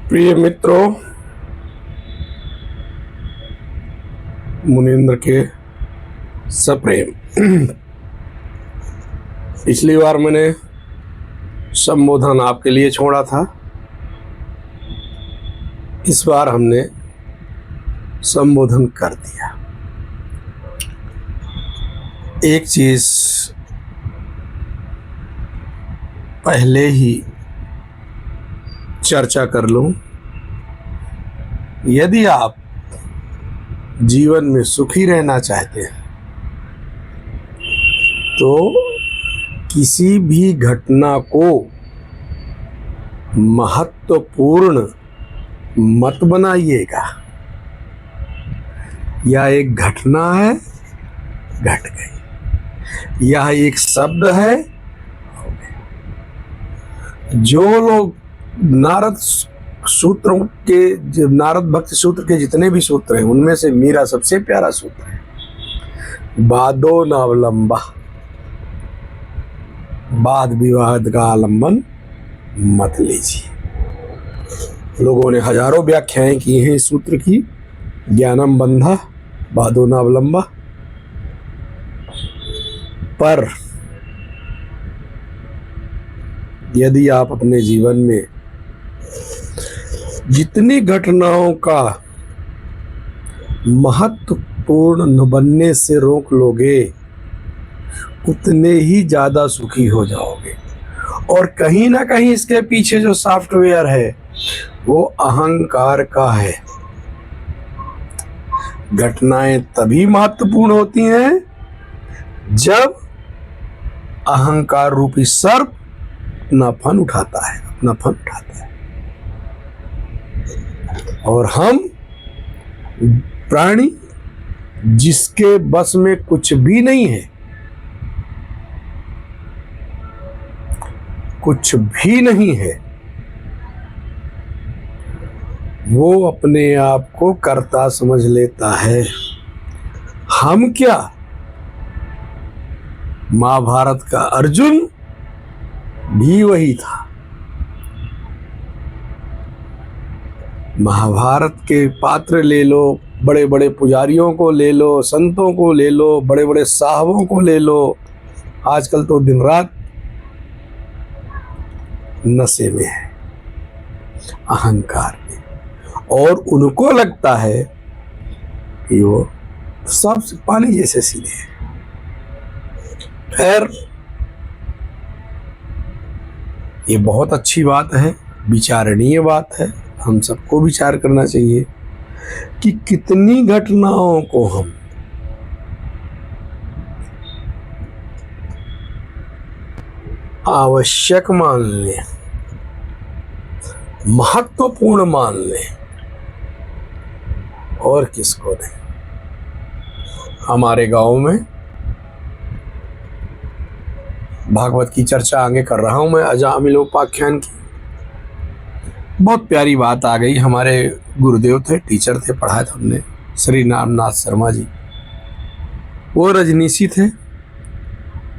प्रिय मित्रों, मुनीन्द्र के सप्रेम। पिछली बार मैंने संबोधन आपके लिए छोड़ा था। इस बार हमने संबोधन कर दिया। एक चीज पहले ही चर्चा कर लूं, यदि आप जीवन में सुखी रहना चाहते हैं तो किसी भी घटना को महत्वपूर्ण मत बनाइएगा। यह एक घटना है, घट गई। यह एक शब्द है, हो गया। जो लोग नारद भक्ति सूत्र के जितने भी सूत्र हैं उनमें से मेरा सबसे प्यारा सूत्र है, बादो नावलंबा, वाद विवाद का आलम्बन मत लीजिए। लोगों ने हजारों व्याख्याएं की हैं इस सूत्र की। ज्ञानम बंधा बादो नावलंबा, पर यदि आप अपने जीवन में जितनी घटनाओं का महत्वपूर्ण न बनने से रोक लोगे उतने ही ज्यादा सुखी हो जाओगे। और कहीं ना कहीं इसके पीछे जो सॉफ्टवेयर है वो अहंकार का है। घटनाएं तभी महत्वपूर्ण होती हैं जब अहंकार रूपी सर्प अपना फन उठाता है। और हम प्राणी जिसके बस में कुछ भी नहीं है, वो अपने आप को कर्ता समझ लेता है। हम क्या, महाभारत का अर्जुन भी वही था। महाभारत के पात्र ले लो, बड़े बड़े पुजारियों को ले लो, संतों को ले लो, बड़े बड़े साहबों को ले लो। आजकल तो दिन रात नशे में है, अहंकार में, और उनको लगता है कि वो सब पानी जैसे सीधे हैं। खैर, ये बहुत अच्छी बात है, विचारणीय बात है। हम सबको विचार करना चाहिए कि कितनी घटनाओं को हम आवश्यक मान लें, महत्वपूर्ण मान लें, और किसको नहीं। हमारे गांव में भागवत की चर्चा आगे कर रहा हूं मैं, अजामिलोपाख्यान की। बहुत प्यारी बात आ गई। हमारे गुरुदेव थे, टीचर थे, पढ़ाया था हमने, श्री नामनाथ शर्मा जी। वो रजनीशी थे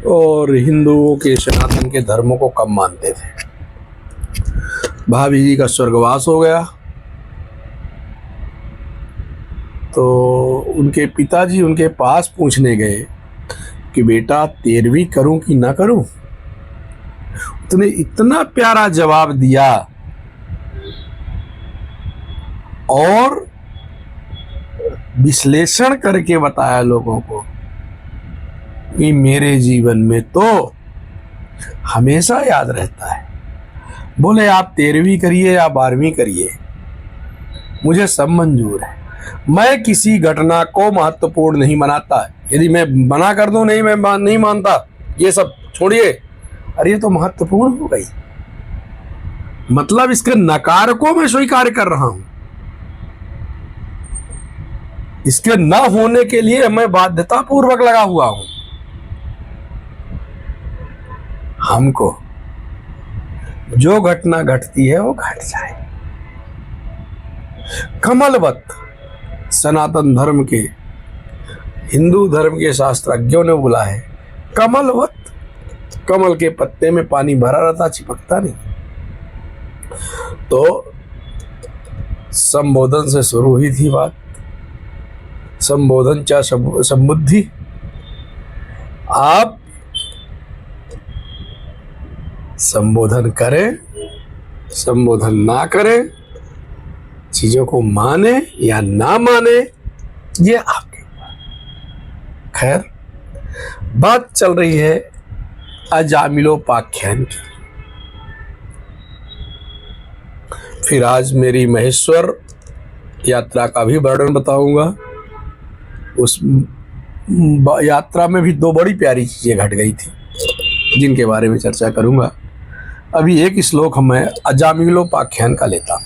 और हिंदुओं के सनातन के धर्मों को कम मानते थे। भाभी जी का स्वर्गवास हो गया तो उनके पिताजी उनके पास पूछने गए कि बेटा 13वीं करूं कि ना करूं। उसने इतना प्यारा जवाब दिया और विश्लेषण करके बताया लोगों को कि मेरे जीवन में तो हमेशा याद रहता है। बोले आप 13वीं करिए या 12वीं करिए, मुझे सब मंजूर है। मैं किसी घटना को महत्वपूर्ण नहीं बनाता। यदि मैं मना कर दूं, नहीं मैं नहीं मानता, ये सब छोड़िए, अरे ये तो महत्वपूर्ण हो गई, मतलब इसके नकार को मैं स्वीकार कर रहा हूं। इसके न होने के लिए मैं बाध्यता पूर्वक लगा हुआ हूं। हमको जो घटना घटती है वो घट जाए। कमलवत सनातन धर्म के, हिंदू धर्म के शास्त्रज्ञों ने बोला है, कमलवत, कमल के पत्ते में पानी भरा रहता, चिपकता नहीं। तो संबोधन से शुरू हुई थी बात। संबोधन चा संबुद्धि। आप संबोधन करें, संबोधन ना करें, चीजों को माने या ना माने, ये आपके ऊपर। खैर, बात चल रही है अजामिलोपाख्यान की। फिर आज मेरी महेश्वर यात्रा का भी वर्णन बताऊंगा। उस यात्रा में भी दो बड़ी प्यारी चीजें घट गई थी जिनके बारे में चर्चा करूंगा। अभी एक श्लोक मैं अजामिलोपाख्यान का लेता हूं।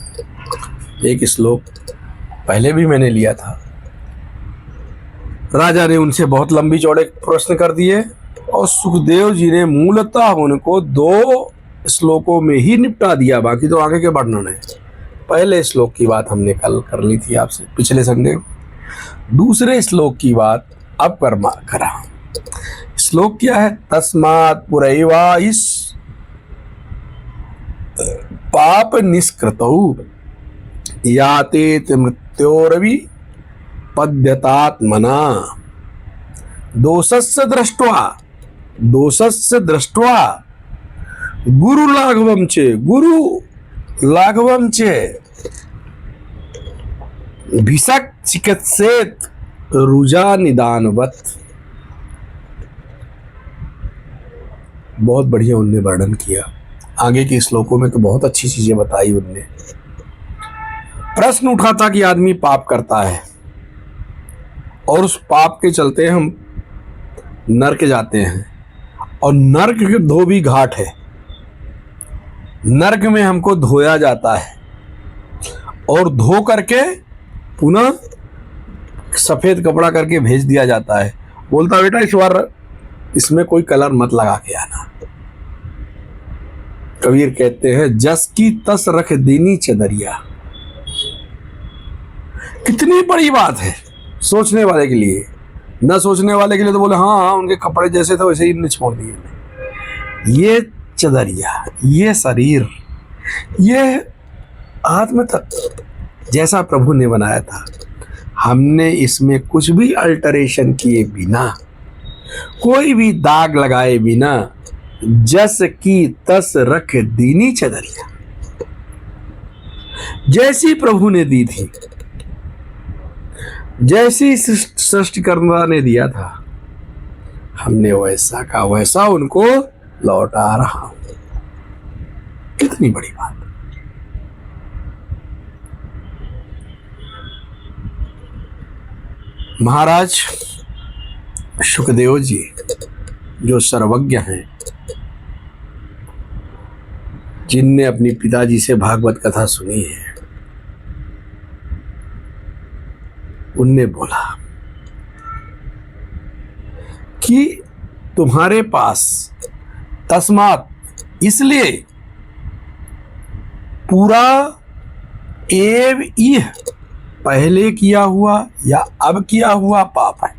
एक श्लोक पहले भी मैंने लिया था। राजा ने उनसे बहुत लंबी चौड़े प्रश्न कर दिए और सुखदेव जी ने मूलतः उनको 2 श्लोकों में ही निपटा दिया। बाकी तो आगे के वर्णन है। पहले श्लोक की बात हमने कल कर ली थी आपसे पिछले संडे। दूसरे श्लोक की बात अब करा। श्लोक क्या है? तस्मात् पुरैवा इस पाप निष्कृतौ याते मृत्योरवि पद्यतात्मना दोषस्य दृष्ट्वा गुरु लाघवं चे भिषक् चिकित्सेत रुजा निदानवत। बहुत बढ़िया उनने वर्णन किया। आगे के श्लोकों में तो बहुत अच्छी चीजें बताई उनने। प्रश्न उठा था कि आदमी पाप करता है और उस पाप के चलते हम नरक जाते हैं, और नरक के 2 भी घाट है। नरक में हमको धोया जाता है और धो करके पुनः सफेद कपड़ा करके भेज दिया जाता है। बोलता बेटा इस बार इसमें कोई कलर मत लगा के आना। कबीर कहते हैं जस की तस रख दीनी चदरिया। कितनी बड़ी बात है सोचने वाले के लिए। न सोचने वाले के लिए तो बोले हाँ उनके कपड़े जैसे थे वैसे ही छोड़ दिए। ये चदरिया, ये शरीर, ये आत्म तत्व जैसा प्रभु ने बनाया था, हमने इसमें कुछ भी अल्टरेशन किए बिना, कोई भी दाग लगाए बिना जस की तस रख दीनी चदरिया, जैसी प्रभु ने दी थी, जैसी सृष्टिकर्ता ने दिया था, हमने वैसा का वैसा उनको लौटा रहा हूं। कितनी बड़ी बात। महाराज सुखदेव जी जो सर्वज्ञ हैं, जिनने अपने पिताजी से भागवत कथा सुनी है, उनने बोला कि तुम्हारे पास तस्मात इसलिए पूरा एव इह पहले किया हुआ या अब किया हुआ पाप है।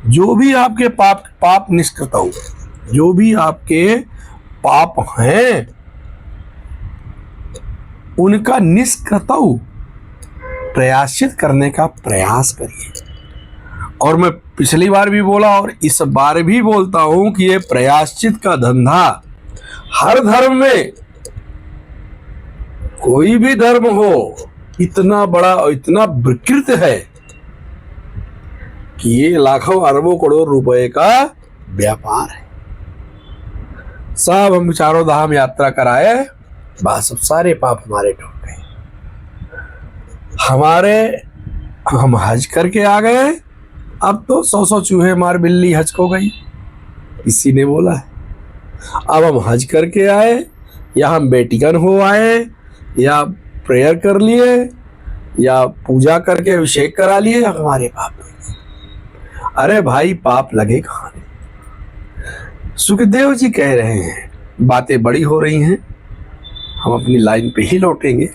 जो भी आपके पाप निष्कृत हो, जो भी आपके पाप हैं उनका निष्कृतौ प्रयासित करने का प्रयास करिए। और मैं पिछली बार भी बोला और इस बार भी बोलता हूं कि ये प्रयाश्चित का धंधा हर धर्म में, कोई भी धर्म हो, इतना बड़ा और इतना विकृत है कि ये लाखों अरबों करोड़ रुपए का व्यापार है। सब हम चारों धाम यात्रा कराए, बस अब सारे पाप हमारे टूट गए। हम हज करके आ गए, अब तो 100 चूहे मार बिल्ली हज को गई, इसी ने बोला है। अब हम हज करके आए या हम बेटिकन हो आए या प्रेयर कर लिए या पूजा करके अभिषेक करा लिए, हमारे पाप नहीं। अरे भाई पाप लगे कहाँ? सुखदेव जी कह रहे हैं, बातें बड़ी हो रही हैं, हम अपनी लाइन पे ही लौटेंगे।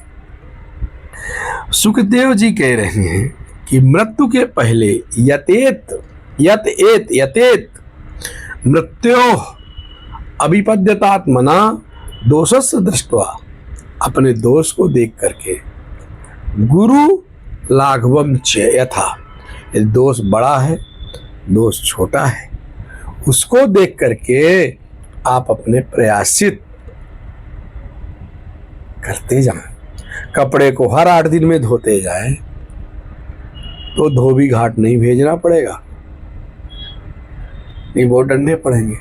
सुखदेव जी कह रहे हैं कि मृत्यु के पहले यतेत मृत्यो अभिपद्यतात्मना दोषस्य दृष्ट्वा, अपने दोष को देख करके गुरु लाघवम च यथा, यदि दोष बड़ा है, दोष छोटा है, उसको देख करके आप अपने प्रयासित करते जाएं। कपड़े को हर 8 दिन में धोते जाएं तो धोबी घाट नहीं भेजना पड़ेगा, नहीं बहुत डंडे पड़ेंगे।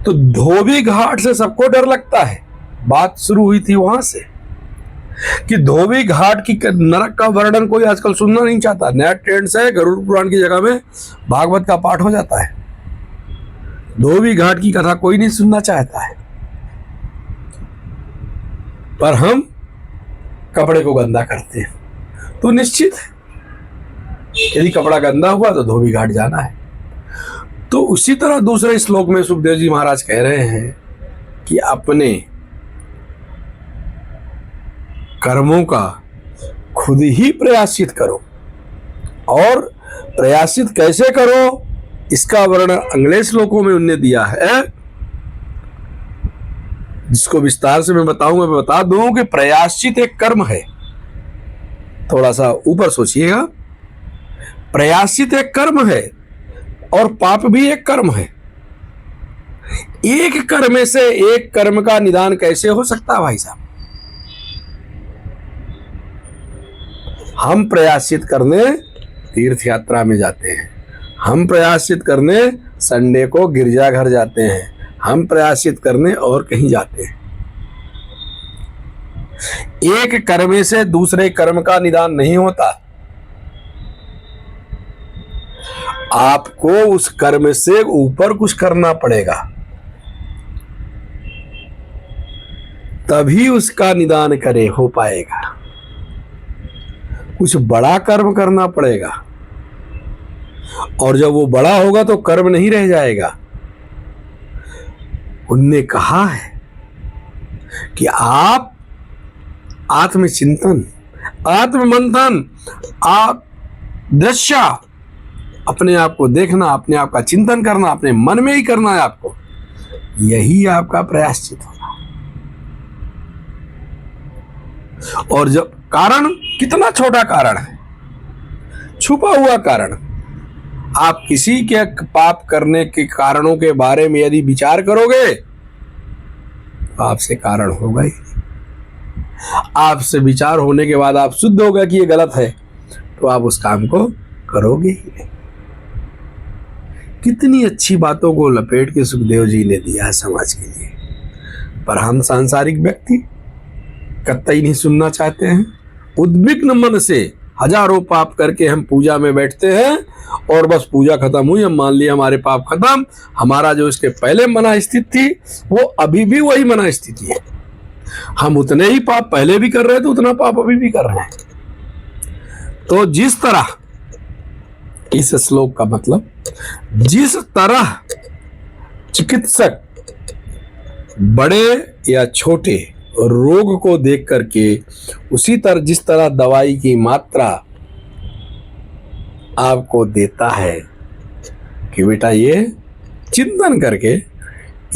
तो धोबी घाट से सबको डर लगता है। बात शुरू हुई थी वहां से कि धोबी घाट की नरक का वर्णन कोई आजकल सुनना नहीं चाहता। नया ट्रेंड से गरुड़ पुराण की जगह में भागवत का पाठ हो जाता है। धोबी घाट की कथा कोई नहीं सुनना चाहता है, पर हम कपड़े को गंदा करते हैं। तो निश्चित है यदि कपड़ा गंदा हुआ तो धोबी घाट जाना है। तो उसी तरह दूसरे श्लोक में सुखदेव जी महाराज कह रहे हैं कि अपने कर्मों का खुद ही प्रयासित करो। और प्रयासित कैसे करो इसका वर्णन अगले श्लोकों में उन्होंने दिया है, जिसको विस्तार से मैं बताऊंगा। मैं बता दूं कि प्रयाश्चित एक कर्म है। थोड़ा सा ऊपर सोचिएगा, प्रयाश्चित एक कर्म है और पाप भी एक कर्म है। एक कर्म से एक कर्म का निदान कैसे हो सकता है भाई साहब? हम प्रयाश्चित करने तीर्थ यात्रा में जाते हैं, हम प्रयाश्चित करने संडे को गिरजाघर जाते हैं, हम प्रयाश्चित करने और कहीं जाते हैं। एक कर्म से दूसरे कर्म का निदान नहीं होता। आपको उस कर्म से ऊपर कुछ करना पड़ेगा, तभी उसका निदान करे हो पाएगा। कुछ बड़ा कर्म करना पड़ेगा, और जब वो बड़ा होगा तो कर्म नहीं रह जाएगा। उनने कहा है कि आप आत्मचिंतन, आत्ममंथन, आप दृश्य, अपने आप को देखना, अपने आप का चिंतन करना, अपने मन में ही करना है आपको। यही आपका प्रयाश्चित होगा। और जब कारण कितना छोटा कारण है, छुपा हुआ कारण, आप किसी के पाप करने के कारणों के बारे में यदि विचार करोगे तो आपसे कारण होगा ही। आपसे विचार होने के बाद आप शुद्ध होगा कि ये गलत है, तो आप उस काम को करोगे ही नहीं। कितनी अच्छी बातों को लपेट के सुखदेव जी ने दिया है समाज के लिए, पर हम सांसारिक व्यक्ति कतई नहीं सुनना चाहते हैं। उद्विग्न मन से हजारों पाप करके हम पूजा में बैठते हैं और बस पूजा खत्म हुई, हम मान लिया हमारे पाप खत्म। हमारा जो इसके पहले मना स्थिति थी वो अभी भी वही मना स्थिति है। हम उतने ही पाप पहले भी कर रहे थे, उतना पाप अभी भी कर रहे हैं। तो जिस तरह, इस श्लोक का मतलब, जिस तरह चिकित्सक बड़े या छोटे रोग को देख करके उसी तरह, जिस तरह दवाई की मात्रा आपको देता है कि बेटा ये चिंतन करके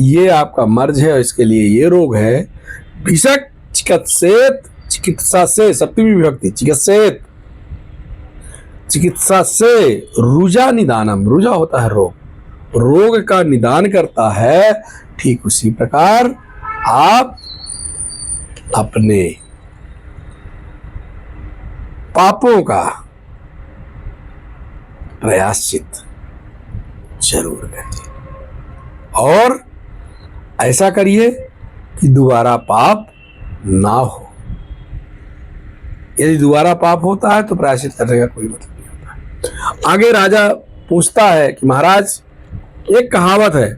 ये आपका मर्ज है और इसके लिए ये रोग है, भिषक चिकित्सेत, चिकित्सा से सप्तमी विभक्ति, चिकित्सेत, चिकित्सा से रुजा निदानम, रुजा होता है रोग, रोग का निदान करता है। ठीक उसी प्रकार आप अपने पापों का प्रयाश्चित जरूर करिए, और ऐसा करिए कि दोबारा पाप ना हो। यदि दोबारा पाप होता है तो प्रायश्चित करने का कोई मतलब नहीं होता। आगे राजा पूछता है कि महाराज, एक कहावत है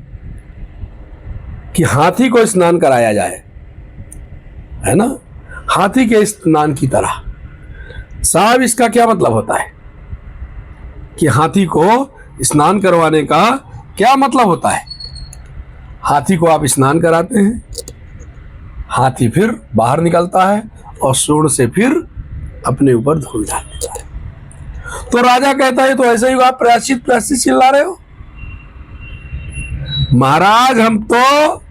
कि हाथी को स्नान कराया जाए, है ना, हाथी के स्नान की तरह। साहब इसका क्या मतलब होता है कि हाथी को स्नान करवाने का क्या मतलब होता है? हाथी को आप स्नान कराते हैं, हाथी फिर बाहर निकलता है और सूंड से फिर अपने ऊपर धूल डाल देता है। तो राजा कहता है तो ऐसे ही आप प्रायश्चित प्रायश्चित चिल्ला रहे हो। महाराज हम तो,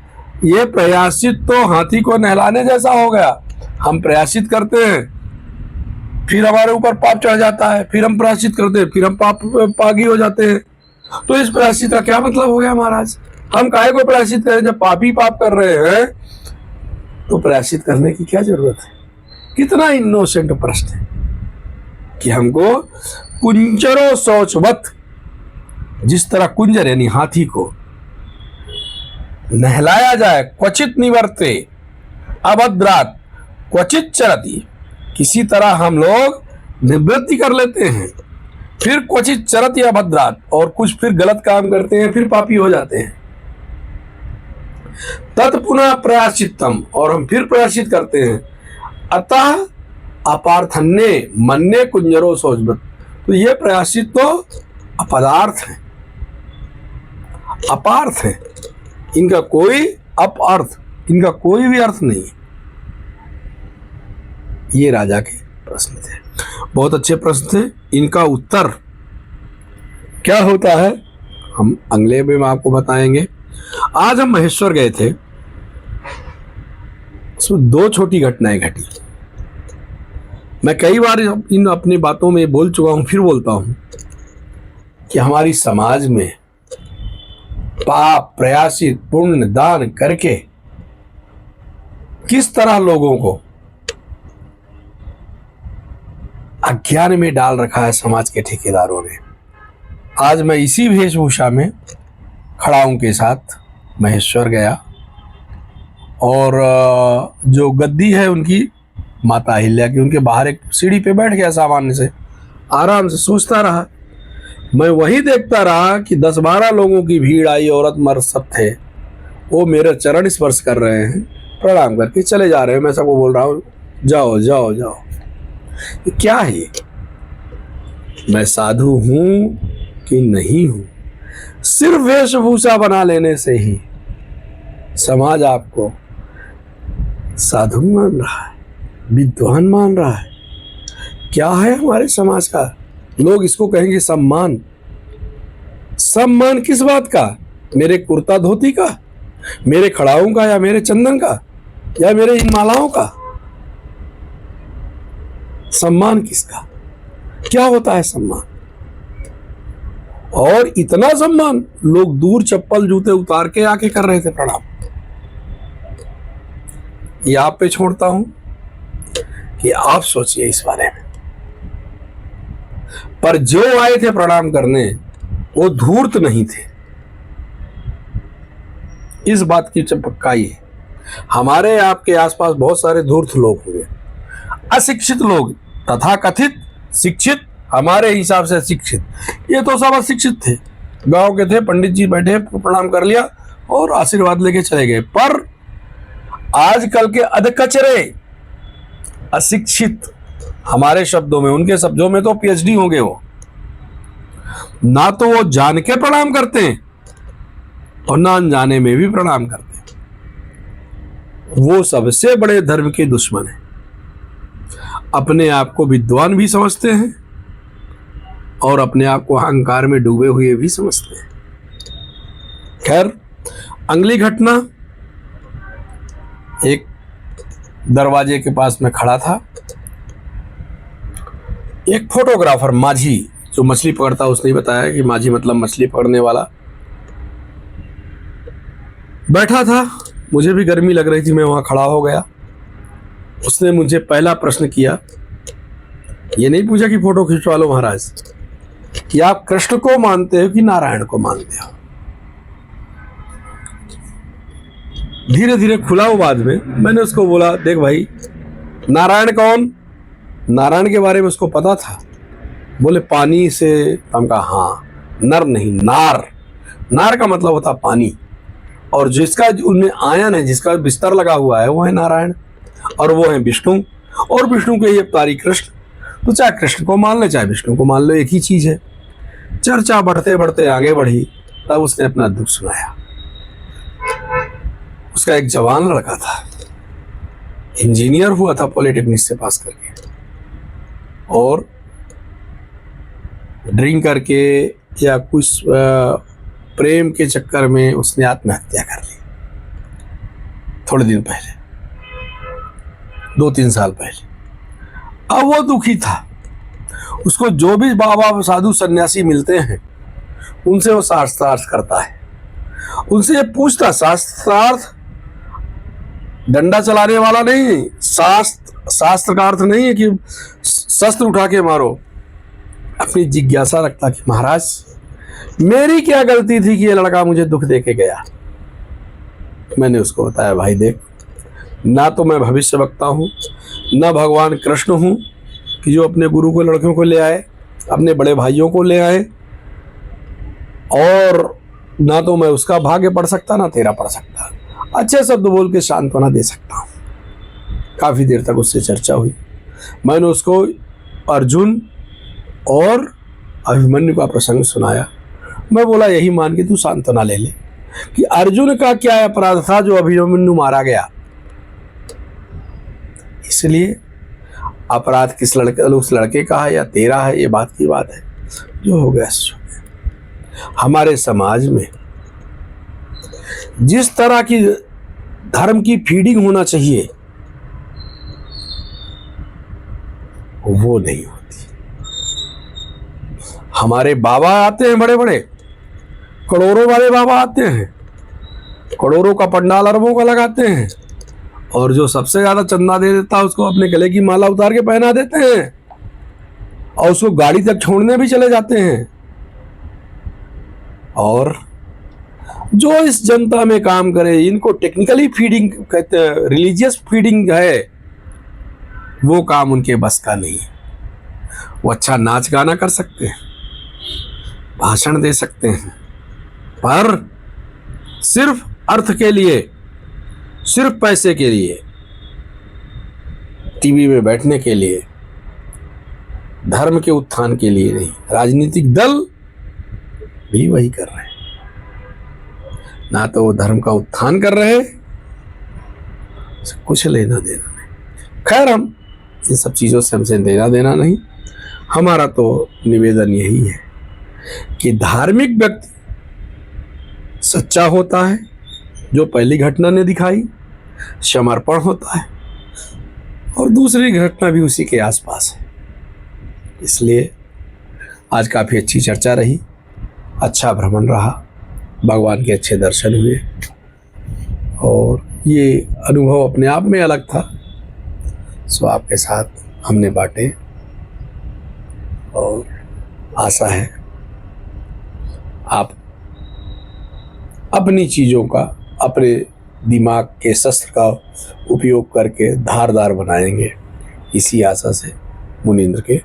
ये प्रायश्चित तो हाथी को नहलाने जैसा हो गया। हम प्रायश्चित करते हैं फिर हमारे ऊपर पाप चढ़ जाता है, फिर हम प्रायश्चित करते हैं, फिर हम पागी हो जाते हैं। तो इस प्रायश्चित का क्या मतलब हो गया महाराज? हम काहे को प्रायश्चित करें? जब पापी पाप कर रहे हैं तो प्रायश्चित करने की क्या जरूरत है? कितना इनोसेंट प्रश्न है कि हमको कुंजरो शौचवत, जिस तरह कुंजर यानी हाथी को नहलाया जाए, क्वचित निवर्ते अभद्रात क्वचित चरति, किसी तरह हम लोग निवृत्ति कर लेते हैं, फिर क्वचित चरति अभद्रात, और कुछ फिर गलत काम करते हैं, फिर पापी हो जाते हैं। तत्पुनः प्रायश्चित्तम, और हम फिर प्रायश्चित करते हैं। अतः अपार्थन्ने मन्ने कुंजरो शौचवत, तो ये प्रायश्चित तो अपदार्थ है, अपार्थ है, इनका कोई अपअर्थ, इनका कोई भी अर्थ नहीं। ये राजा के प्रश्न थे, बहुत अच्छे प्रश्न थे। इनका उत्तर क्या होता है हम अगले में आपको बताएंगे। आज हम महेश्वर गए थे, उसमें 2 छोटी घटनाएं घटी। मैं कई बार इन अपनी बातों में बोल चुका हूं, फिर बोलता हूं कि हमारी समाज में पाप, प्रायश्चित, पुण्य, दान करके किस तरह लोगों को अज्ञान में डाल रखा है समाज के ठेकेदारों ने। आज मैं इसी वेशभूषा में खड़ा हूं के साथ महेश्वर गया, और जो गद्दी है उनकी माता अहिल्या की, उनके बाहर एक सीढ़ी पे बैठ गया, सामान्य से आराम से सोचता रहा। मैं वही देखता रहा कि 10-12 लोगों की भीड़ आई, औरत मर्द सब थे, वो मेरे चरण स्पर्श कर रहे हैं, प्रणाम करके चले जा रहे हैं। मैं सबको बोल रहा हूँ जाओ जाओ जाओ। ये क्या है? ये मैं साधु हूं कि नहीं हूं? सिर्फ वेशभूषा बना लेने से ही समाज आपको साधु मान रहा है, विद्वान मान रहा है। क्या है हमारे समाज का? लोग इसको कहेंगे सम्मान। सम्मान किस बात का? मेरे कुर्ता धोती का, मेरे खड़ाऊं का, या मेरे चंदन का, या मेरे इन मालाओं का? सम्मान किसका? क्या होता है सम्मान? और इतना सम्मान लोग दूर चप्पल जूते उतार के आके कर रहे थे प्रणाम। ये आप पे छोड़ता हूं कि आप सोचिए इस बारे में। पर जो आए थे प्रणाम करने वो धूर्त नहीं थे, इस बात की पक्काई है। हमारे आपके आसपास बहुत सारे धूर्त लोग होंगे, अशिक्षित लोग, तथाकथित शिक्षित, हमारे हिसाब से शिक्षित। ये तो सब अशिक्षित थे, गांव के थे, पंडित जी बैठे, प्रणाम कर लिया और आशीर्वाद लेके चले गए। पर आजकल के अधकचरे अशिक्षित, हमारे शब्दों में, उनके शब्दों में तो पीएचडी होंगे वो, ना तो वो जान के प्रणाम करते हैं और ना अनजाने में भी प्रणाम करते हैं। वो सबसे बड़े धर्म के दुश्मन हैं। अपने आप को विद्वान भी समझते हैं और अपने आप को अहंकार में डूबे हुए भी समझते हैं। खैर, अगली घटना, एक दरवाजे के पास में खड़ा था, एक फोटोग्राफर माझी जो मछली पकड़ता, उसने बताया कि माझी मतलब मछली पकड़ने वाला, बैठा था। मुझे भी गर्मी लग रही थी, मैं वहां खड़ा हो गया। उसने मुझे पहला प्रश्न किया, ये नहीं पूछा कि फोटो खिंचवा लो महाराज, कि आप कृष्ण को मानते हो कि नारायण को मानते हो। धीरे धीरे खुला वो बाद में। मैंने उसको बोला, देख भाई, नारायण कौन? नारायण के बारे में उसको पता था। बोले पानी से। हम कहा हाँ, नर नहीं, नार। नार का मतलब होता पानी, और जिसका उनमें आयन है, जिसका बिस्तर लगा हुआ है, वो है नारायण, और वो है विष्णु, और विष्णु के ये अवतारी कृष्ण। तो चाहे कृष्ण को मान ले चाहे विष्णु को मान लो, एक ही चीज है। चर्चा बढ़ते बढ़ते आगे बढ़ी, तब उसने अपना दुख सुनाया। उसका एक जवान लड़का था, इंजीनियर हुआ था पॉलिटेक्निक से पास करके, और ड्रिंक करके या कुछ प्रेम के चक्कर में उसने आत्महत्या कर ली थोड़े दिन पहले, 2-3 साल पहले। अब वो दुखी था। उसको जो भी बाबा साधु सन्यासी मिलते हैं उनसे वो शास्त्रार्थ करता है। उनसे ये पूछता, शास्त्रार्थ डंडा चलाने वाला नहीं, शास्त्र का अर्थ नहीं है कि शस्त्र उठा के मारो। अपनी जिज्ञासा रखता कि महाराज मेरी क्या गलती थी कि ये लड़का मुझे दुख दे के गया। मैंने उसको बताया, भाई देख, ना तो मैं भविष्य वक्ता हूं, ना भगवान कृष्ण हूं कि जो अपने गुरु को लड़कियों को ले आए, अपने बड़े भाइयों को ले आए, और ना तो मैं उसका भाग्य पढ़ सकता ना तेरा पढ़ सकता। अच्छे शब्द बोल के सांत्वना दे सकता हूँ। काफ़ी देर तक उससे चर्चा हुई। मैंने उसको अर्जुन और अभिमन्यु का प्रसंग सुनाया। मैं बोला, यही मान के तू सांत्वना ले ले कि अर्जुन का क्या अपराध था जो अभिमन्यु मारा गया। इसलिए अपराध किस लड़के, उस लड़के का है या तेरा है, ये बात की बात है। जो हो गया सो गया। हमारे समाज में जिस तरह की धर्म की फीडिंग होना चाहिए वो नहीं होती। हमारे बाबा आते हैं, बड़े बड़े करोड़ों वाले बाबा आते हैं, करोड़ों का पंडाल अरबों का लगाते हैं, और जो सबसे ज्यादा चंदा दे देता है उसको अपने गले की माला उतार के पहना देते हैं और उसको गाड़ी तक छोड़ने भी चले जाते हैं। और जो इस जनता में काम करे, इनको टेक्निकली फीडिंग कहते हैं, रिलीजियस फीडिंग है, वो काम उनके बस का नहीं है। वो अच्छा नाच गाना कर सकते हैं, भाषण दे सकते हैं, पर सिर्फ अर्थ के लिए, सिर्फ पैसे के लिए, टीवी में बैठने के लिए, धर्म के उत्थान के लिए नहीं। राजनीतिक दल भी वही कर रहे हैं, ना तो वो धर्म का उत्थान कर रहे, कुछ लेना देना नहीं। खैर, हम इन सब चीज़ों से हमसे लेना देना नहीं। हमारा तो निवेदन यही है कि धार्मिक व्यक्ति सच्चा होता है, जो पहली घटना ने दिखाई, समर्पण होता है, और दूसरी घटना भी उसी के आसपास है। इसलिए आज काफ़ी अच्छी चर्चा रही, अच्छा भ्रमण रहा, भगवान के अच्छे दर्शन हुए, और ये अनुभव अपने आप में अलग था, सो आपके साथ हमने बांटे। और आशा है आप अपनी चीज़ों का, अपने दिमाग के शस्त्र का उपयोग करके धारदार बनाएंगे, इसी आशा से मुनींद्र के